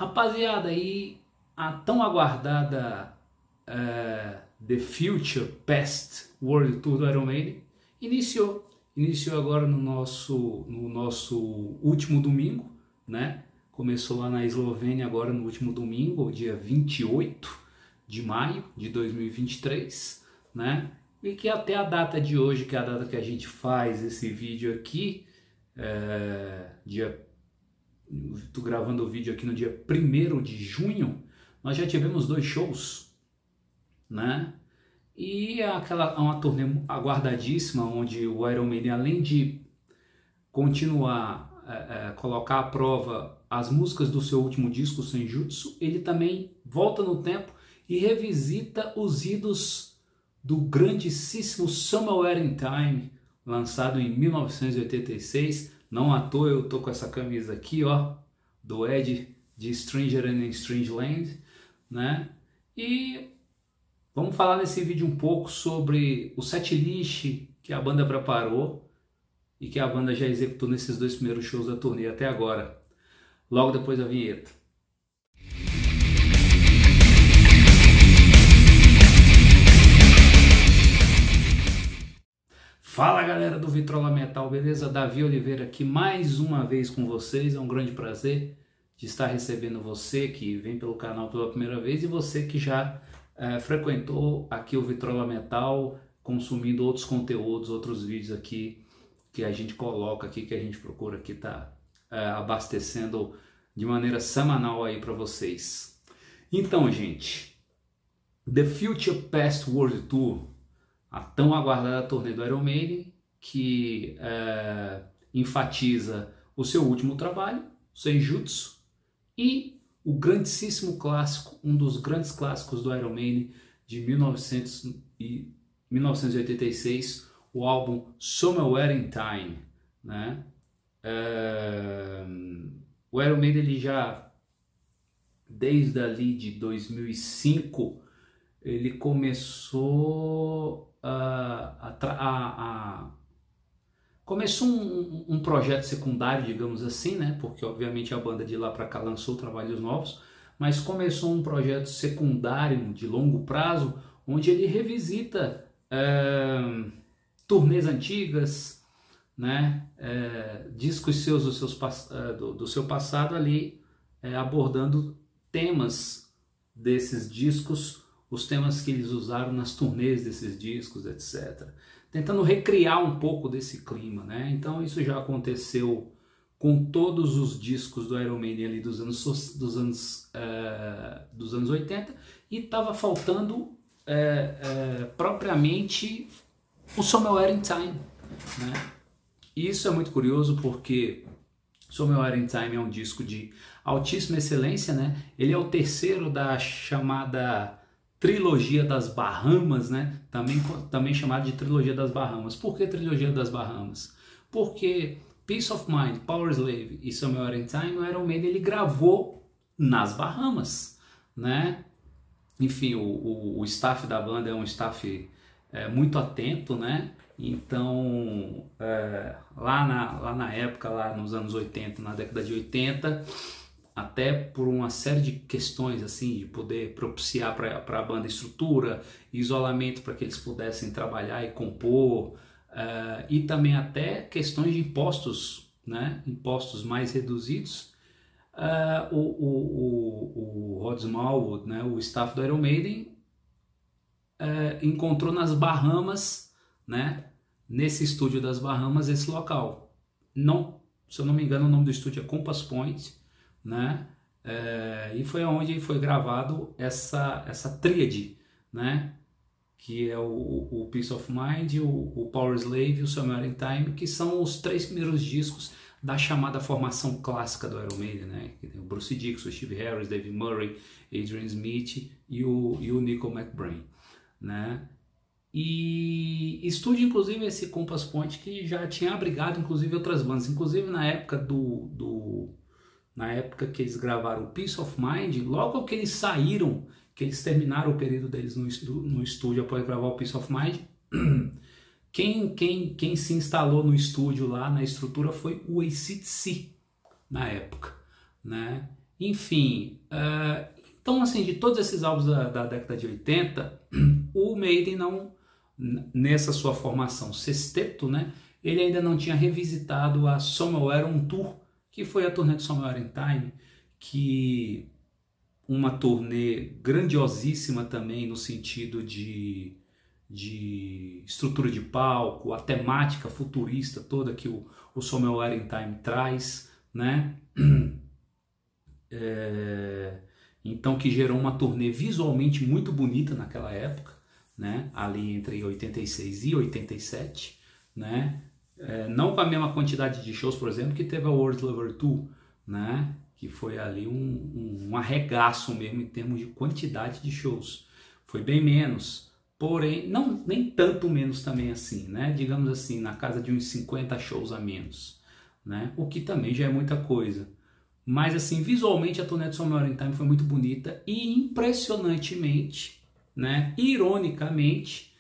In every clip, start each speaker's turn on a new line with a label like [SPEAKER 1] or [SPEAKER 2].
[SPEAKER 1] Rapaziada, aí a tão aguardada The Future Past World Tour do Iron Maiden iniciou agora no nosso último domingo, né? Começou lá na Eslovênia agora no último domingo, dia 28 de maio de 2023, né? E que até a data de hoje, que é a data que a gente faz esse vídeo aqui, estou gravando o vídeo aqui no dia 1º de junho, nós já tivemos 2 shows, né? E uma turnê aguardadíssima, onde o Iron Maiden, além de continuar colocar à prova as músicas do seu último disco, Senjutsu, ele também volta no tempo e revisita os idos do grandíssimo Somewhere in Time, lançado em 1986. Não à toa eu tô com essa camisa aqui, ó, do Ed, de Stranger in a Strange Land, né? E vamos falar nesse vídeo um pouco sobre o setlist que a banda preparou e que a banda já executou nesses 2 primeiros shows da turnê até agora, logo depois da vinheta. Fala galera do Vitrola Metal, beleza? Davi Oliveira aqui mais uma vez com vocês. É um grande prazer de estar recebendo você que vem pelo canal pela primeira vez e você que já frequentou aqui o Vitrola Metal, consumindo outros conteúdos, outros vídeos aqui que a gente coloca aqui, que a gente procura aqui tá abastecendo de maneira semanal aí para vocês. Então, gente, The Future Past World Tour, a tão aguardada turnê do Iron Maiden, que enfatiza o seu último trabalho, Senjutsu, e o grandíssimo clássico, um dos grandes clássicos do Iron Maiden de 1986, o álbum Somewhere in Time, né? O Iron Maiden, ele já, desde ali de 2005, ele começou começou um projeto secundário, digamos assim, né? Porque obviamente a banda de lá para cá lançou trabalhos novos, mas começou um projeto secundário de longo prazo, onde ele revisita turnês antigas, né? Discos seus do seu passado ali, abordando temas desses discos, os temas que eles usaram nas turnês desses discos, etc. Tentando recriar um pouco desse clima, né? Então isso já aconteceu com todos os discos do Iron Maiden ali dos anos 80, e estava faltando propriamente o Somewhere in Time, né? E isso é muito curioso porque Somewhere in Time é um disco de altíssima excelência, né? Ele é o terceiro da chamada Trilogia das Bahamas, né? Também chamado de Trilogia das Bahamas. Por que Trilogia das Bahamas? Porque Peace of Mind, Powerslave e Somewhere in Time, o Iron Maiden, ele gravou nas Bahamas, né? Enfim, o staff da banda é um staff muito atento, né? Então, lá na época, lá nos anos 80, na década de 80, até por uma série de questões assim, de poder propiciar para a banda estrutura, isolamento para que eles pudessem trabalhar e compor, e também até questões de impostos, né? Impostos mais reduzidos. O Rod Smallwood, né? O staff do Iron Maiden, encontrou nas Bahamas, né? Nesse estúdio das Bahamas, esse local. Não, se eu não me engano, o nome do estúdio é Compass Point, né? E foi onde foi gravado essa tríade, né? Que é o Peace of Mind, o Powerslave e o Somewhere in Time, que são os 3 primeiros discos da chamada formação clássica do Iron Maiden, né? Que tem o Bruce Dickinson, o Steve Harris, Dave Murray, Adrian Smith e o Nickel McBrain, né? E estúdio, inclusive, esse Compass Point, que já tinha abrigado inclusive outras bandas, inclusive na época na época que eles gravaram o Peace of Mind, logo que eles saíram, que eles terminaram o período deles no estúdio após gravar o Peace of Mind, quem se instalou no estúdio lá, na estrutura, foi o AC/DC na época, né? Enfim, então assim, de todos esses álbuns da década de 80, o Maiden não, nessa sua formação sexteto, né, ele ainda não tinha revisitado a Somewhere on Tour, que foi a turnê de Somewhere in Time, que uma turnê grandiosíssima também no sentido de estrutura de palco, a temática futurista toda que o Somewhere in Time traz, né? Então que gerou uma turnê visualmente muito bonita naquela época, né? Ali entre 86 e 87, né? Não com a mesma quantidade de shows, por exemplo, que teve a World Lover Tour, né? Que foi ali um arregaço mesmo em termos de quantidade de shows. Foi bem menos, porém, não, nem tanto menos também assim, né? Digamos assim, na casa de uns 50 shows a menos, né? O que também já é muita coisa. Mas assim, visualmente a turnê de Somewhere in Time foi muito bonita e impressionantemente, né? Ironicamente,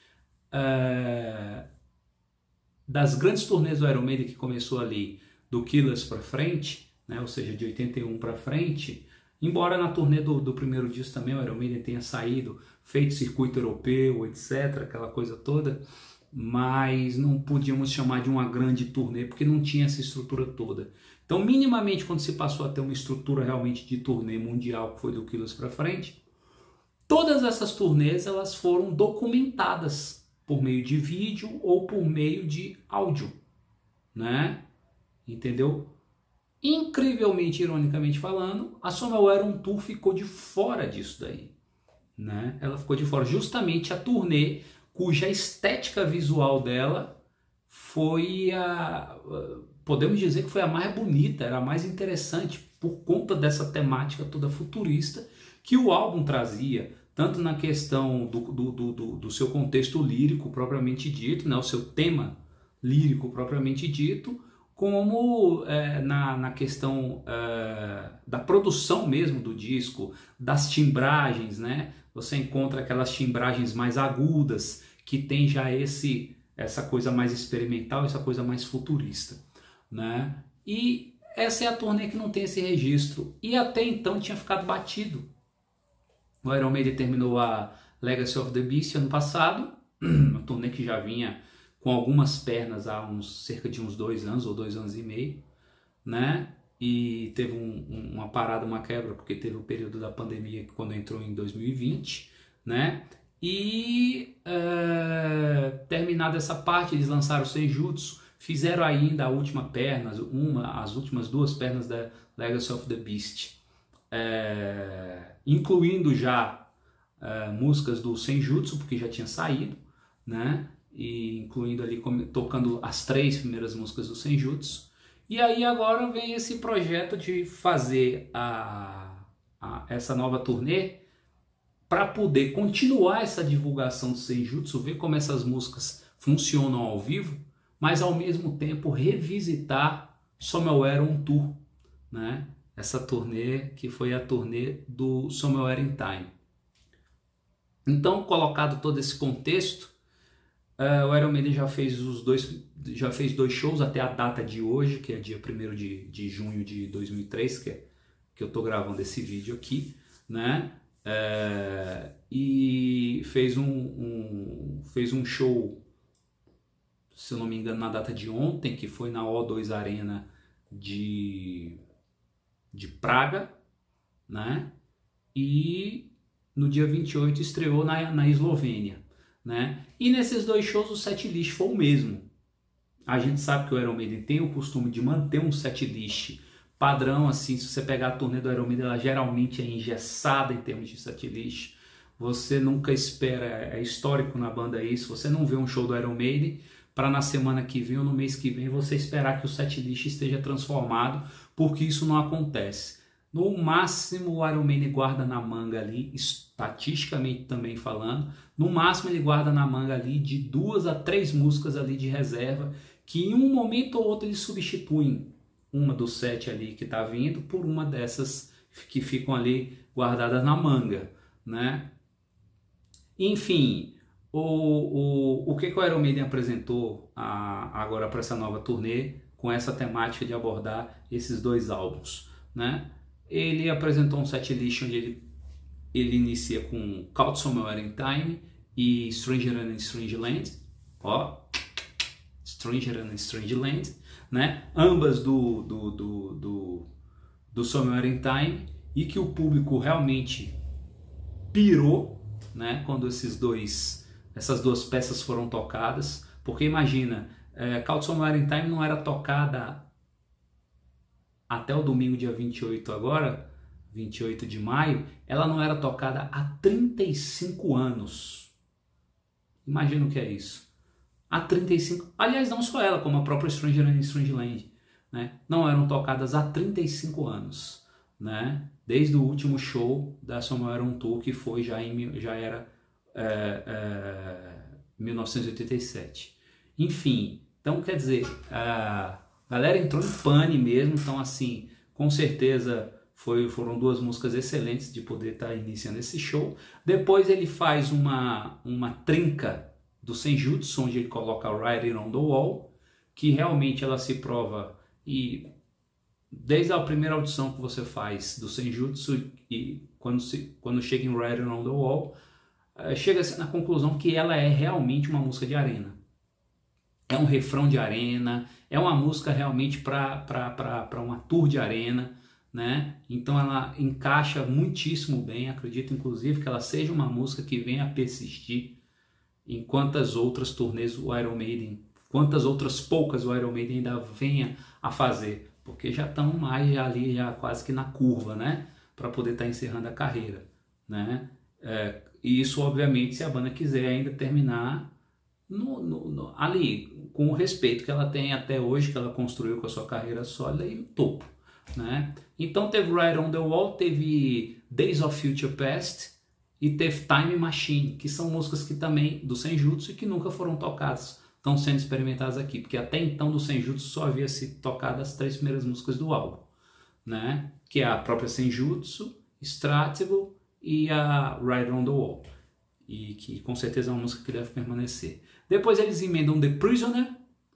[SPEAKER 1] das grandes turnês do Iron Maiden que começou ali do Killers para frente, né? Ou seja, de 81 para frente, embora na turnê do primeiro disco também o Iron Maiden tenha saído, feito circuito europeu, etc., aquela coisa toda, mas não podíamos chamar de uma grande turnê porque não tinha essa estrutura toda. Então, minimamente, quando se passou a ter uma estrutura realmente de turnê mundial, que foi do Killers para frente, todas essas turnês elas foram documentadas por meio de vídeo ou por meio de áudio, né? Entendeu? Incrivelmente, ironicamente falando, a Somewhere on Tour ficou de fora disso daí, né? Ela ficou de fora, justamente a turnê cuja estética visual dela foi podemos dizer que foi a mais bonita, era a mais interessante por conta dessa temática toda futurista que o álbum trazia, tanto na questão do seu contexto lírico propriamente dito, né? O seu tema lírico propriamente dito, como na questão da produção mesmo do disco, das timbragens, né? Você encontra aquelas timbragens mais agudas, que tem já essa coisa mais experimental, essa coisa mais futurista, né? E essa é a turnê que não tem esse registro, e até então tinha ficado batido. O Iron Maiden terminou a Legacy of the Beast ano passado, uma turnê que já vinha com algumas pernas há cerca de uns 2 anos ou 2 anos e meio, né? E teve uma parada, uma quebra, porque teve o período da pandemia quando entrou em 2020, né? E terminada essa parte, eles lançaram o Senjutsu, fizeram ainda a última perna, as últimas 2 pernas da Legacy of the Beast, incluindo já músicas do Senjutsu, porque já tinha saído, né? E incluindo ali, tocando as 3 primeiras músicas do Senjutsu. E aí agora vem esse projeto de fazer essa nova turnê para poder continuar essa divulgação do Senjutsu, ver como essas músicas funcionam ao vivo, mas ao mesmo tempo revisitar Somewhere on Tour, né? Essa turnê que foi a turnê do Somewhere in Time. Então, colocado todo esse contexto, o Iron Maiden já fez 2 shows até a data de hoje, que é dia 1º de junho de 2003, que eu estou gravando esse vídeo aqui, né? E fez um show, se eu não me engano, na data de ontem, que foi na O2 Arena de Praga, né? E no dia 28 estreou na Eslovênia, né? E nesses 2 shows o setlist foi o mesmo. A gente sabe que o Iron Maiden tem o costume de manter um setlist padrão, assim. Se você pegar a turnê do Iron Maiden, ela geralmente é engessada em termos de setlist. Você nunca espera, é histórico na banda isso, você não vê um show do Iron Maiden para na semana que vem ou no mês que vem você esperar que o setlist esteja transformado, porque isso não acontece. No máximo o Iron Maiden guarda na manga ali, estatisticamente também falando, no máximo ele guarda na manga ali de 2 a 3 músicas ali de reserva, que em um momento ou outro eles substituem uma do set ali que está vindo por uma dessas que ficam ali guardadas na manga, né? Enfim, o que o Iron Maiden apresentou agora para essa nova turnê, com essa temática de abordar esses 2 álbuns, né? ele apresentou um setlist onde ele inicia com Caught Somewhere in Time e Stranger in a Strange Land, ó, Stranger in a Strange Land, né? Ambas do Somewhere in Time, e que o público realmente pirou, né? Quando essas duas peças foram tocadas, porque imagina, Caught Somewhere in Time não era tocada até o domingo dia 28 agora, 28 de maio, ela não era tocada há 35 anos. Imagina o que é isso. Há 35... Aliás, não só ela, como a própria Stranger in Strangeland, né? Não eram tocadas há 35 anos, né? Desde o último show da Somewhere on Tour, que foi já era 1987. Enfim, então quer dizer, a galera entrou em pane mesmo, então assim, com certeza foram duas músicas excelentes de poder estar iniciando esse show. Depois ele faz uma trinca do Senjutsu, onde ele coloca Writing on the Wall, que realmente ela se prova, e desde a primeira audição que você faz do Senjutsu e quando chega em Writing on the Wall, chega-se na conclusão que ela é realmente uma música de arena. É um refrão de arena, é uma música realmente para uma tour de arena, né? Então ela encaixa muitíssimo bem, acredito inclusive que ela seja uma música que venha a persistir em quantas outras turnês o Iron Maiden, quantas outras poucas o Iron Maiden ainda venha a fazer, porque já estão mais ali, já quase que na curva, né? Para poder estar encerrando a carreira, né? E isso obviamente se a banda quiser ainda terminar ali, com o respeito que ela tem até hoje, que ela construiu com a sua carreira sólida e o topo, né? Então teve Writing on the Wall, teve Days of Future Past e teve Time Machine, que são músicas que também do Senjutsu e que nunca foram tocadas, estão sendo experimentadas aqui, porque até então do Senjutsu só havia sido tocado as 3 primeiras músicas do álbum, né? Que é a própria Senjutsu, Stratego e a Writing on the Wall, e que com certeza é uma música que deve permanecer. Depois eles emendam The Prisoner,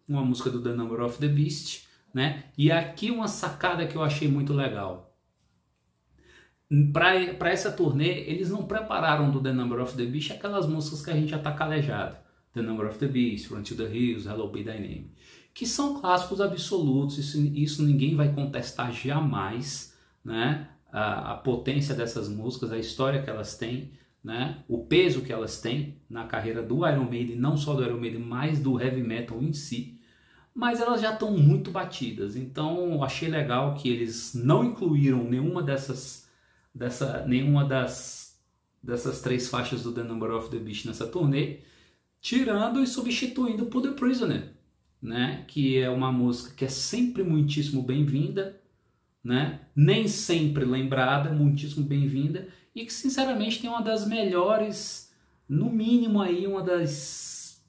[SPEAKER 1] uma música do The Number of the Beast, né? E aqui uma sacada que eu achei muito legal. Para essa turnê, eles não prepararam do The Number of the Beast aquelas músicas que a gente já está calejado. The Number of the Beast, Run to the Hills, Hello Be Thy Name, que são clássicos absolutos, isso ninguém vai contestar jamais, né? A potência dessas músicas, a história que elas têm, né? O peso que elas têm na carreira do Iron Maiden, não só do Iron Maiden, mas do heavy metal em si. Mas elas já estão muito batidas, então achei legal que eles não incluíram nenhuma dessas 3 faixas do The Number of the Beast nessa turnê, tirando e substituindo por The Prisoner, né? Que é uma música que é sempre muitíssimo bem-vinda, né? Nem sempre lembrada, muitíssimo bem-vinda, e que sinceramente tem uma das melhores, no mínimo aí uma das,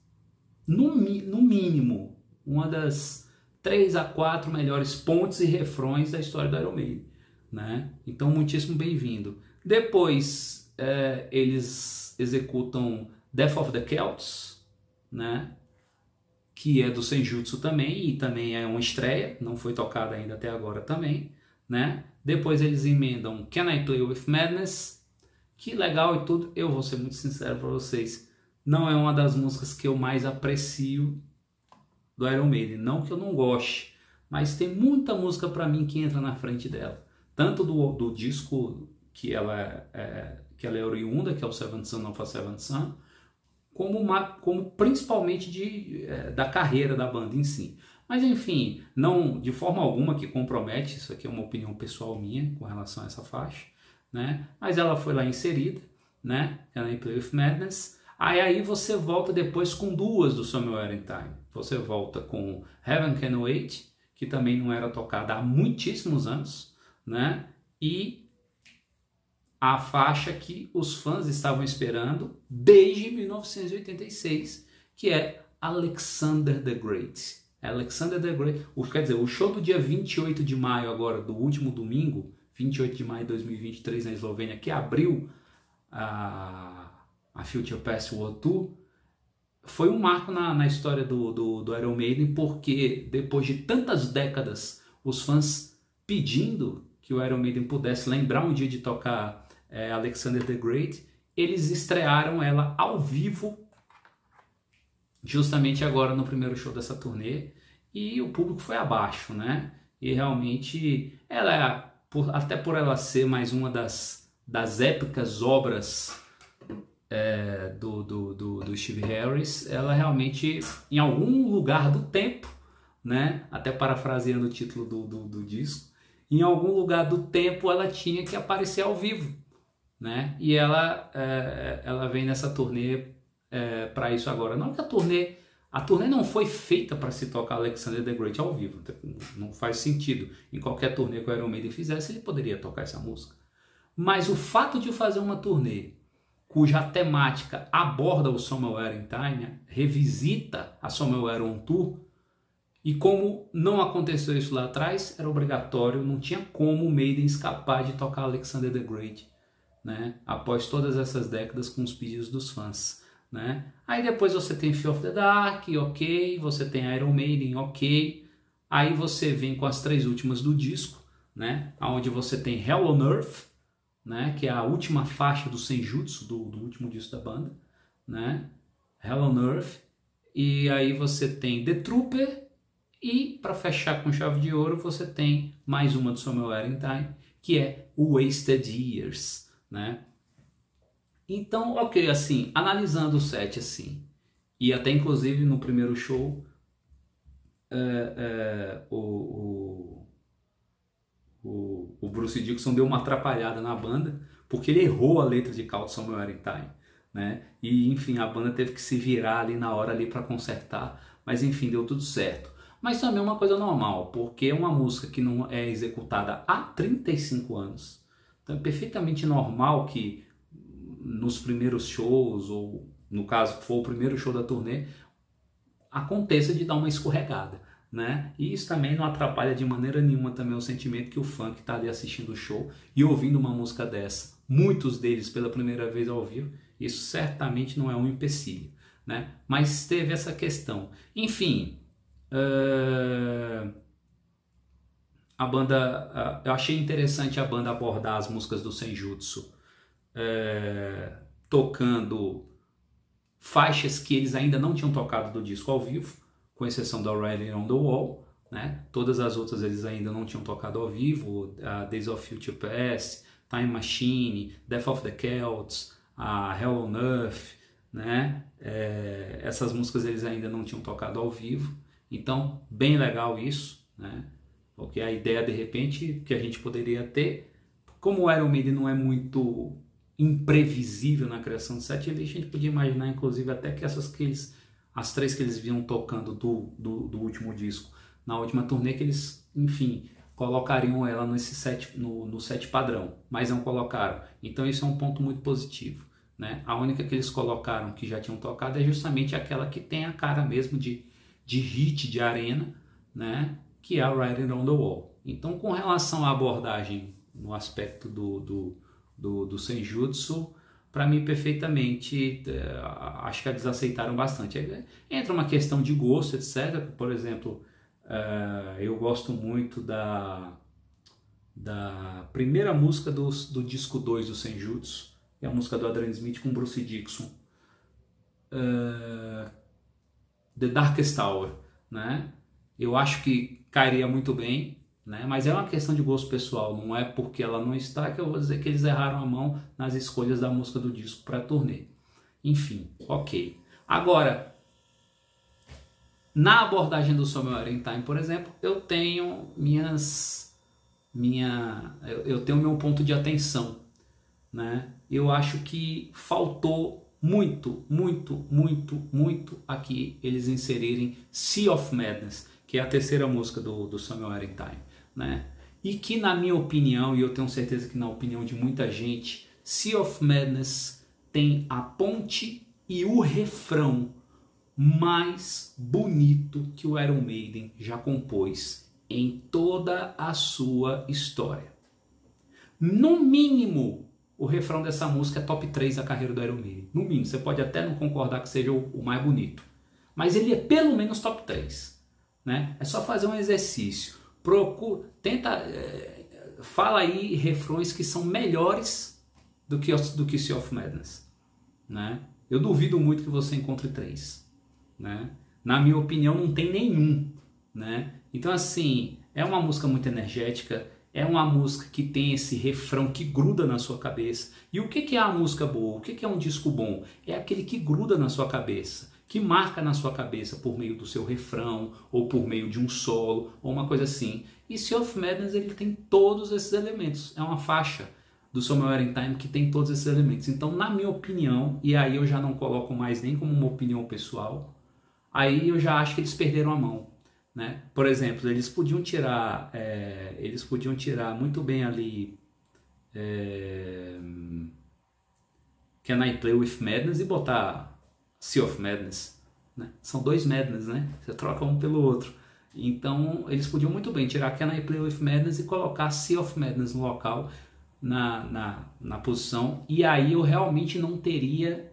[SPEAKER 1] no mínimo, uma das 3 a 4 melhores pontes e refrões da história do Iron Maiden, né? Então muitíssimo bem-vindo. Depois eles executam Death of the Celts, né? Que é do Senjutsu também, e também é uma estreia, não foi tocada ainda até agora também, né? Depois eles emendam Can I Play With Madness, que legal e tudo, eu vou ser muito sincero para vocês, não é uma das músicas que eu mais aprecio do Iron Maiden, não que eu não goste, mas tem muita música para mim que entra na frente dela, tanto do disco que ela é oriunda, que é o Seventh Son of a Seventh Son, como principalmente da carreira da banda em si. Mas enfim, não de forma alguma que compromete, isso aqui é uma opinião pessoal minha com relação a essa faixa, né? Mas ela foi lá inserida, né? Can I Play With Madness? Aí você volta depois com 2 do Somewhere in Time. Você volta com Heaven Can Wait, que também não era tocada há muitíssimos anos, né? E a faixa que os fãs estavam esperando desde 1986, que é Alexander the Great. Alexander the Great, quer dizer, o show do dia 28 de maio agora, do último domingo, 28 de maio de 2023 na Eslovênia, que abriu a Future Past World Tour, foi um marco na história do Iron Maiden, porque depois de tantas décadas, os fãs pedindo que o Iron Maiden pudesse lembrar um dia de tocar Alexander the Great, eles estrearam ela ao vivo, justamente agora no primeiro show dessa turnê, e o público foi abaixo, né? E realmente, ela, até por ela ser mais uma das épicas obras do Steve Harris, ela realmente, em algum lugar do tempo, né? Até parafraseando o título do disco, em algum lugar do tempo ela tinha que aparecer ao vivo, né? E ela vem nessa turnê para isso agora. Não que a turnê não foi feita para se tocar Alexander the Great ao vivo, não faz sentido. Em qualquer turnê que o Iron Maiden fizesse, ele poderia tocar essa música. Mas o fato de fazer uma turnê cuja temática aborda o Somewhere in Time, revisita a Somewhere on Tour, e como não aconteceu isso lá atrás, era obrigatório, não tinha como o Maiden escapar de tocar Alexander the Great, né? Após todas essas décadas com os pedidos dos fãs, né? Aí depois você tem Fear of the Dark, ok, você tem Iron Maiden, ok, aí você vem com as 3 últimas do disco, né? Onde você tem Hell on Earth, né? Que é a última faixa do Senjutsu, do último disco da banda, né? Hell on Earth, e aí você tem The Trooper, e para fechar com chave de ouro você tem mais uma do Somewhere in Time, que é Wasted Years, né? Então, ok, assim, analisando o set assim, e até inclusive no primeiro show, o Bruce Dickinson deu uma atrapalhada na banda, porque ele errou a letra de Call Somewhere in Time, né? E enfim, a banda teve que se virar ali na hora ali para consertar, mas enfim, deu tudo certo. Mas também é uma coisa normal, porque é uma música que não é executada há 35 anos. Então é perfeitamente normal que nos primeiros shows, ou no caso que for o primeiro show da turnê, aconteça de dar uma escorregada, né? E isso também não atrapalha de maneira nenhuma também o sentimento que o fã que está ali assistindo o show e ouvindo uma música dessa, muitos deles pela primeira vez ao vivo, isso certamente não é um empecilho, né? Mas teve essa questão. Enfim, a banda, eu achei interessante a banda abordar as músicas do Senjutsu tocando faixas que eles ainda não tinham tocado do disco ao vivo, com exceção da Riding on the Wall, né? Todas as outras eles ainda não tinham tocado ao vivo, a Days of Future Past, Time Machine, Death of the Celts, a Hell on Earth, né? Essas músicas eles ainda não tinham tocado ao vivo, então bem legal isso, né? Porque a ideia de repente que a gente poderia ter, como o Iron Maiden não é muito imprevisível na criação de set, a gente podia imaginar inclusive até que as 3 que eles vinham tocando do último disco, na última turnê, que eles, enfim, colocariam ela nesse set, no set padrão, mas não colocaram. Então isso é um ponto muito positivo, né? A única que eles colocaram que já tinham tocado é justamente aquela que tem a cara mesmo de hit de arena, né? Que é a Riding on the Wall. Então, com relação à abordagem no aspecto do Senjutsu, para mim perfeitamente, acho que eles aceitaram bastante. Entra uma questão de gosto, etc. Por exemplo, eu gosto muito da primeira música do disco 2 do Senjutsu, é a música do Adrian Smith com Bruce Dickinson, The Darkest Hour, né? Eu acho que cairia muito bem, né? Mas é uma questão de gosto pessoal, não é porque ela não está que eu vou dizer que eles erraram a mão nas escolhas da música do disco para a turnê. Enfim, ok. Agora, na abordagem do Somewhere in Time, por exemplo, eu tenho eu tenho meu ponto de atenção, né? Eu acho que faltou muito aqui eles inserirem Sea of Madness, que é a terceira música do Somewhere in Time, né? E que, na minha opinião, e eu tenho certeza que na opinião de muita gente, Sea of Madness tem a ponte e o refrão mais bonito que o Iron Maiden já compôs em toda a sua história. No mínimo, o refrão dessa música é top 3 da carreira do Iron Maiden. No mínimo, você pode até não concordar que seja o mais bonito, mas ele é pelo menos top 3. Né? É só fazer um exercício. Tenta fala aí refrões que são melhores do que Sea of Madness, né? Eu duvido muito que você encontre 3, né? Na minha opinião, não tem nenhum, né? Então, assim, é uma música muito energética, é uma música que tem esse refrão que gruda na sua cabeça. E o que é a música boa? O que é um disco bom? É aquele que gruda na sua cabeça, que marca na sua cabeça por meio do seu refrão, ou por meio de um solo, ou uma coisa assim. E Sea of Madness, ele tem todos esses elementos. É uma faixa do Somewhere in Time que tem todos esses elementos. Então, na minha opinião, e aí eu já não coloco mais nem como uma opinião pessoal, aí eu já acho que eles perderam a mão, né? Por exemplo, eles podiam tirar muito bem ali Can I Play With Madness e botar Sea of Madness, né? São 2 Madness, né? Você troca um pelo outro. Então, eles podiam muito bem tirar Can I Play With Madness e colocar Sea of Madness no local, na posição, e aí eu realmente não teria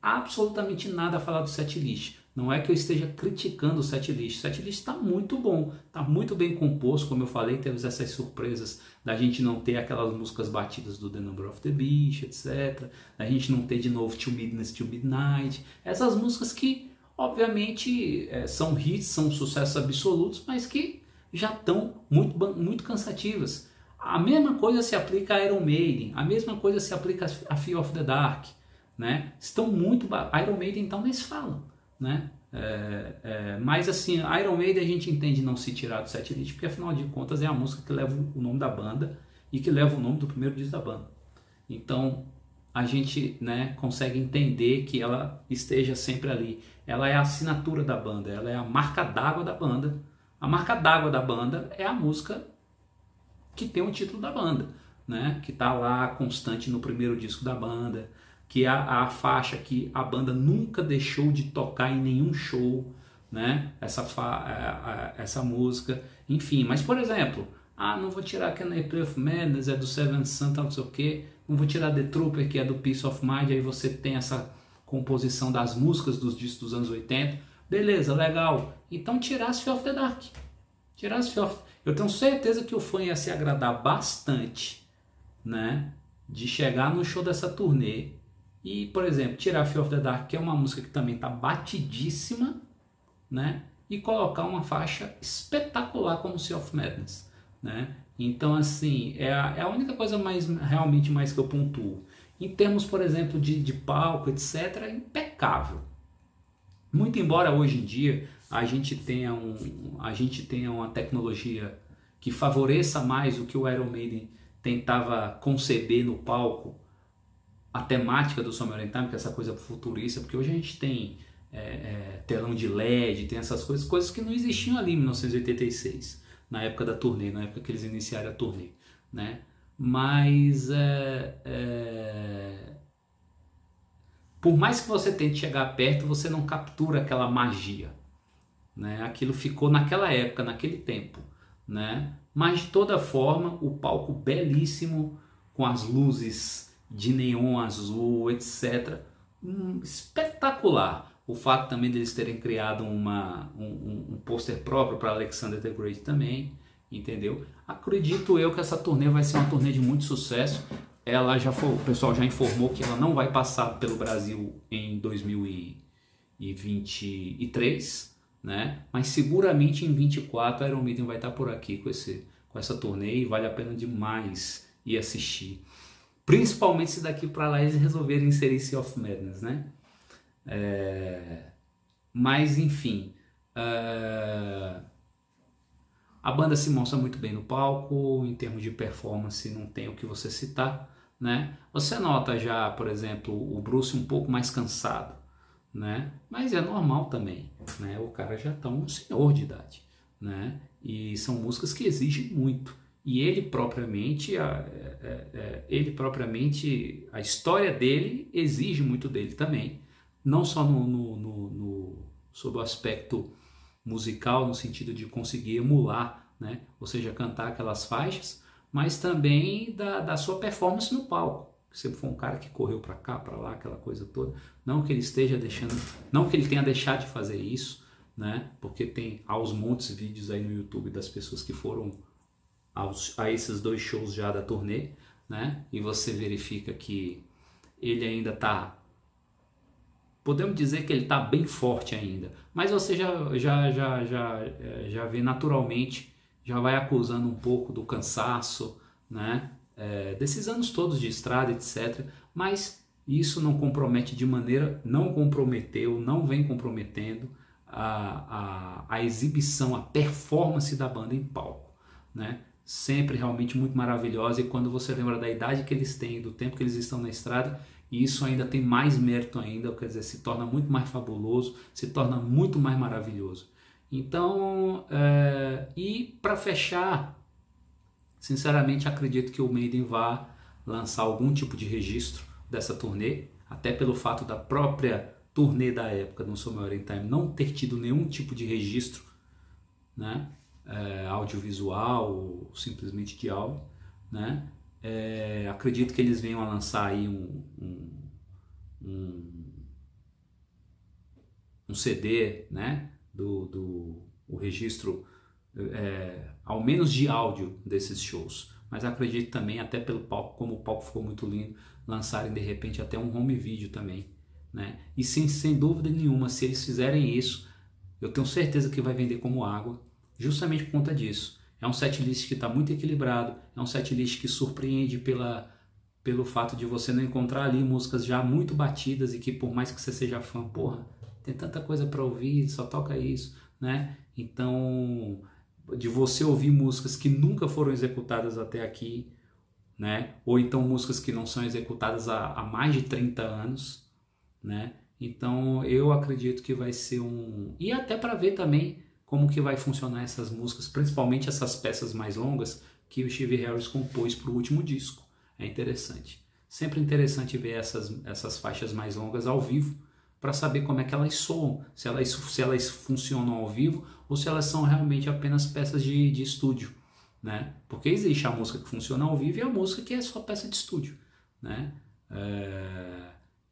[SPEAKER 1] absolutamente nada a falar do setlist. Não é que eu esteja criticando o setlist. O setlist está muito bom, está muito bem composto, como eu falei, temos essas surpresas da gente não ter aquelas músicas batidas do The Number of the Beast, etc. Da gente não ter de novo Till Midnight, Till Midnight. Essas músicas que, obviamente, são hits, são sucessos absolutos, mas que já estão muito cansativas. A mesma coisa se aplica a Iron Maiden, a mesma coisa se aplica a Fear of the Dark, né? Estão muito... Iron Maiden então nem se falam, né? Mas assim, Iron Maiden a gente entende não se tirar do setlist, porque afinal de contas é a música que leva o nome da banda e que leva o nome do primeiro disco da banda. Então a gente, né, consegue entender que ela esteja sempre ali. Ela é a assinatura da banda, ela é a marca d'água da banda. A marca d'água da banda é a música que tem o título da banda, né? Que está lá constante no primeiro disco da banda, que é a faixa que a banda nunca deixou de tocar em nenhum show, né? Essa música, enfim. Mas, por exemplo, não vou tirar Can I Play With Madness, é do Seventh Son, não sei o quê, não vou tirar The Trooper, que é do Peace of Mind, aí você tem essa composição das músicas dos discos dos anos 80, beleza, legal. Então tirasse Fear of the Dark, tirasse Fear of... Eu tenho certeza que o fã ia se agradar bastante, né, de chegar no show dessa turnê e, por exemplo, tirar Fear of the Dark, que é uma música que também está batidíssima, né, e colocar uma faixa espetacular como Sea of Madness, né? Então, assim, é a única coisa realmente mais que eu pontuo. Em termos, por exemplo, de palco, etc., é impecável. Muito embora hoje em dia a gente tenha uma tecnologia que favoreça mais o que o Iron Maiden tentava conceber no palco, a temática do Somewhere in Time, que é essa coisa futurista, porque hoje a gente tem telão de LED, tem essas coisas que não existiam ali em 1986, na época da turnê, na época que eles iniciaram a turnê, né? Mas por mais que você tente chegar perto, você não captura aquela magia, né? Aquilo ficou naquela época, naquele tempo, né? Mas de toda forma, o palco belíssimo, com as luzes de neon azul, etc. Espetacular. O fato também deles terem criado um pôster próprio para Alexander the Great também, entendeu? Acredito eu que essa turnê vai ser uma turnê de muito sucesso. O pessoal já informou que ela não vai passar pelo Brasil em 2023, né? Mas seguramente em 24 a Iron Maiden vai estar por aqui com essa turnê e vale a pena demais ir assistir. Principalmente se daqui para lá eles resolverem inserir Sea of Madness, né? Mas enfim, a banda se mostra muito bem no palco, em termos de performance não tem o que você citar, né? Você nota já, por exemplo, o Bruce um pouco mais cansado, né? Mas é normal também, né? O cara já está um senhor de idade, né? E são músicas que exigem muito. E ele propriamente, a história dele exige muito dele também. Não só sob o aspecto musical, no sentido de conseguir emular, né? Ou seja, cantar aquelas faixas, mas também da sua performance no palco. Se for um cara que correu para cá, para lá, aquela coisa toda, não que ele tenha deixado de fazer isso, né? Porque tem aos montes vídeos aí no YouTube das pessoas que foram a esses 2 shows já da turnê, né? E você verifica que ele ainda está, podemos dizer que ele está bem forte ainda, mas você já vê naturalmente, já vai acusando um pouco do cansaço, né? Desses anos todos de estrada, etc. Mas isso não compromete de maneira, não comprometeu, não vem comprometendo a exibição, a performance da banda em palco, né? Sempre realmente muito maravilhosa, e quando você lembra da idade que eles têm, do tempo que eles estão na estrada, isso ainda tem mais mérito ainda, quer dizer, se torna muito mais fabuloso, se torna muito mais maravilhoso. Então, e para fechar, sinceramente acredito que o Maiden vá lançar algum tipo de registro dessa turnê, até pelo fato da própria turnê da época no Somewhere in Time não ter tido nenhum tipo de registro, né? Audiovisual ou simplesmente de áudio, né? Acredito que eles venham a lançar aí um CD, né? O registro, ao menos de áudio desses shows, mas acredito também, até pelo palco, como o palco ficou muito lindo, lançarem de repente até um home video também, né? E sem dúvida nenhuma, se eles fizerem isso, eu tenho certeza que vai vender como água, justamente por conta disso. É um setlist que está muito equilibrado, é um setlist que surpreende pelo fato de você não encontrar ali músicas já muito batidas e que, por mais que você seja fã, porra, tem tanta coisa para ouvir, só toca isso, né? Então, de você ouvir músicas que nunca foram executadas até aqui, né? Ou então músicas que não são executadas há mais de 30 anos, né? Então eu acredito que vai ser e até para ver também como que vai funcionar essas músicas, principalmente essas peças mais longas que o Steve Harris compôs para o último disco. É interessante. Sempre interessante ver essas faixas mais longas ao vivo, para saber como é que elas soam, se elas funcionam ao vivo ou se elas são realmente apenas peças de estúdio, né? Porque existe a música que funciona ao vivo e a música que é só peça de estúdio, né?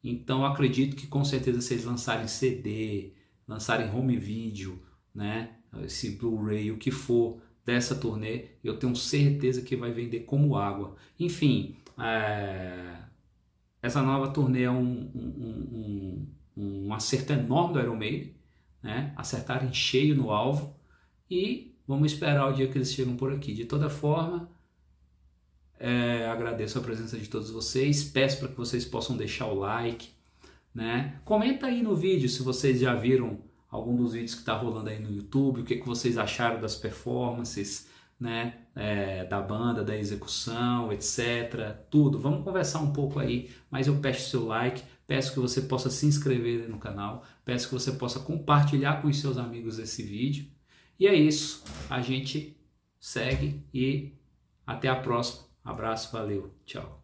[SPEAKER 1] Então acredito que com certeza se eles lançarem CD, lançarem home video, né? Esse Blu-ray, o que for dessa turnê, eu tenho certeza que vai vender como água. Enfim, essa nova turnê é um acerto enorme do Iron Maiden, né? Acertaram em cheio no alvo, e vamos esperar o dia que eles chegam por aqui. De toda forma, agradeço a presença de todos vocês, peço para que vocês possam deixar o like, né? Comenta aí no vídeo se vocês já viram algum dos vídeos que está rolando aí no YouTube, o que vocês acharam das performances, né? Da banda, da execução, etc. Tudo, vamos conversar um pouco aí, mas eu peço seu like, peço que você possa se inscrever no canal, peço que você possa compartilhar com os seus amigos esse vídeo, e é isso, a gente segue e até a próxima. Abraço, valeu, tchau.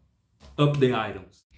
[SPEAKER 1] Up the Irons.